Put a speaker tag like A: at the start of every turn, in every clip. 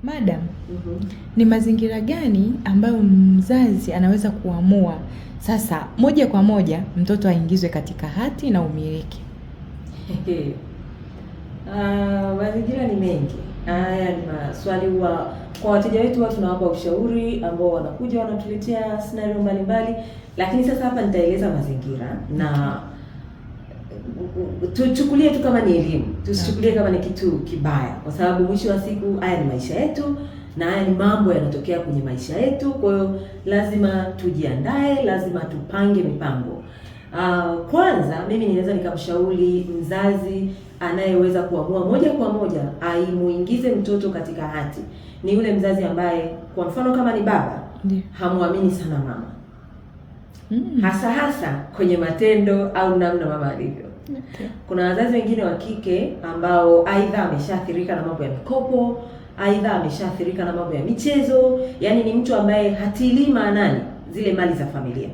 A: Madam, ni mazingira gani ambayo mzazi anaweza kuamua sasa moja kwa moja mtoto aingizwe katika hati na umiliki?
B: Mazingira ni mengi. Haya ni maswali huwa kwa wateja wetu huwa tunawapa ushauri ambao wanakuja wanatuletea scenario mbalimbali, lakini sasa hapa nitaeleza mazingira na tuchukulie tu kama ni elimu, tusichukulie kama ni kitu kibaya, kwa sababu mwisho wa siku haya ni maisha yetu na haya ni mambo yanatokea kwenye maisha yetu. Kwa hiyo lazima tujiandae, lazima tupange mipango. Kwanza mimi ninaweza nikamshauri mzazi anayeweza kuamua moja kwa moja aimuingize mtoto katika hati ni yule mzazi ambaye kwa mfano kama ni baba hamuamini sana mama, hasa kwenye matendo au namna mama alivyo. Kuna wazazi wengine wa kike ambao aidha ameshaathirika na mambo ya mikopo, aidha ameshaathirika na mambo ya michezo, yani ni mtu ambaye hatilii maanani zile mali za familia.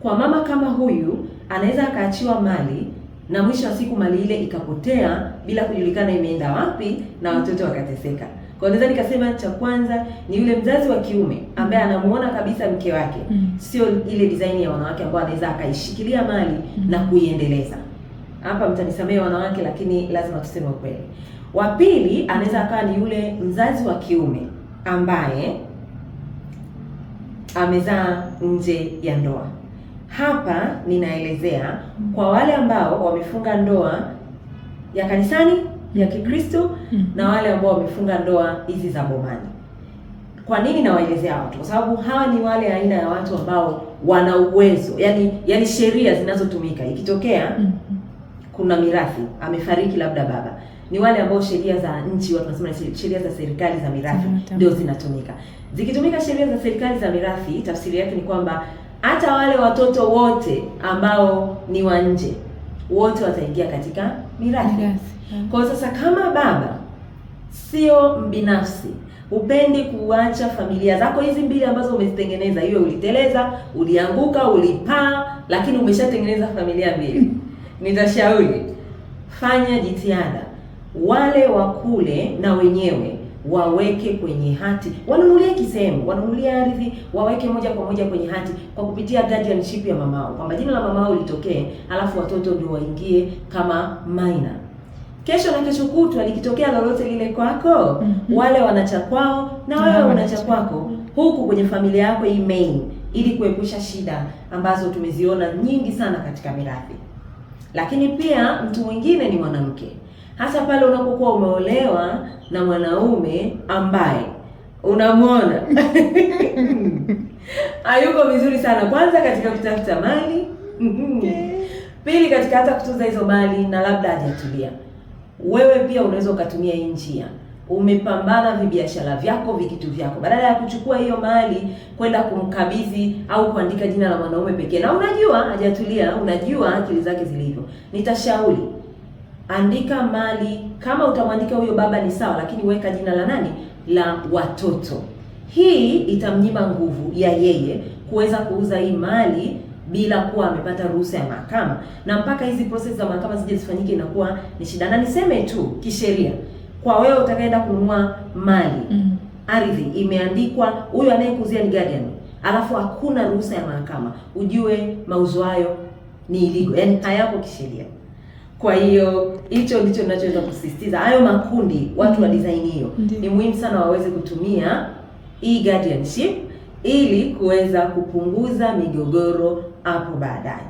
B: Kwa mama kama huyu anaweza akaachiwa mali na mwisho wa siku mali ile ikapotea bila kujulikana imeenda wapi na watoto wakateseka. Kwa hiyo naweza nikasema cha kwanza ni yule mzazi wa kiume ambaye anamuona kabisa mke wake sio ile design ya wanawake ambao anaweza akaishikilia mali na kuiendeleza. Hapa mtanisamee wanawake, lakini lazima tuseme ukweli. Wa pili anaweza akawa ni yule mzazi wa kiume ambaye amezaa nje ya ndoa. Hapa ninaelezea kwa wale ambao wamefunga ndoa ya kanisani ya Kikristo na wale ambao wamefunga ndoa hizi za bomani. Kwa nini nawaelezea watu? Kwa sababu hawa ni wale aina ya watu ambao wana uwezo, yani sheria zinazotumika ikitokea kuna mirathi, amefariki labda baba, ni wale ambao sheria za nchi, watu wanasema sheria za serikali za mirathi ndio zinatumika. Zikitumika sheria za serikali za mirathi, tafsiri yake ni kwamba hata wale watoto wote ambao ni wa nje wote wataingia katika mirathi. Kwa sasa kama baba sio mbinafsi, upendi kuacha familia zako hizi mbili ambazo umezitengeneza, iwe uliteleza, ulianguka, ulipaa, lakini umeshatengeneza familia mbili, nitashauri fanya jitihada wale wa kule na wenyewe waweke kwenye hati, wanunulie kisehemu, wanunulie ardhi, waweke moja kwa moja kwenye hati kwa kupitia guardianship ya mamao, kwamba jina la mamao litokee, alafu watoto ndio waingie kama minor. Kesho na kesho kutwa likitokea lolote lile kwako, wale wanacha kwao na wewe unacha kwako huku kwenye familia yako hii main, ili kuepusha shida ambazo tumeziona nyingi sana katika mirathi. Lakini pia mtu mwingine ni mwanamke, hasa pale unapokuwa umeolewa na mwanaume ambaye unamwona hayuko vizuri sana, kwanza katika kutafuta mali, pili katika hata kutunza hizo mali, na labda hajatulia. Wewe pia unaweza ukatumia hii njia, umepambana vibiashara vyako, vikitu vyako, badala ya kuchukua hiyo mali kwenda kumkabidhi au kuandika jina la mwanaume pekee, na unajua hajatulia, unajua akili zake zilivyo, nitashauri andika mali. Kama utamwandika huyo baba ni sawa, lakini weka jina la nani? La watoto. Hii itamnyima nguvu ya yeye kuweza kuuza hii mali bila kuwa amepata ruhusa ya mahakama, na mpaka hizi process za mahakama zije zifanyike inakuwa ni shida. Na niseme tu kisheria, kwa wewe utakaenda kununua mali, ardhi imeandikwa huyu anayekuuzia ni guardian, alafu hakuna ruhusa ya mahakama, ujue mauzo hayo ni illegal, yani hayapo kisheria. Kwa hiyo hicho ndicho ninachoweza kusisitiza. Hayo makundi, watu wa design hiyo, ni muhimu sana waweze kutumia hii guardianship ili kuweza kupunguza migogoro hapo baadaye.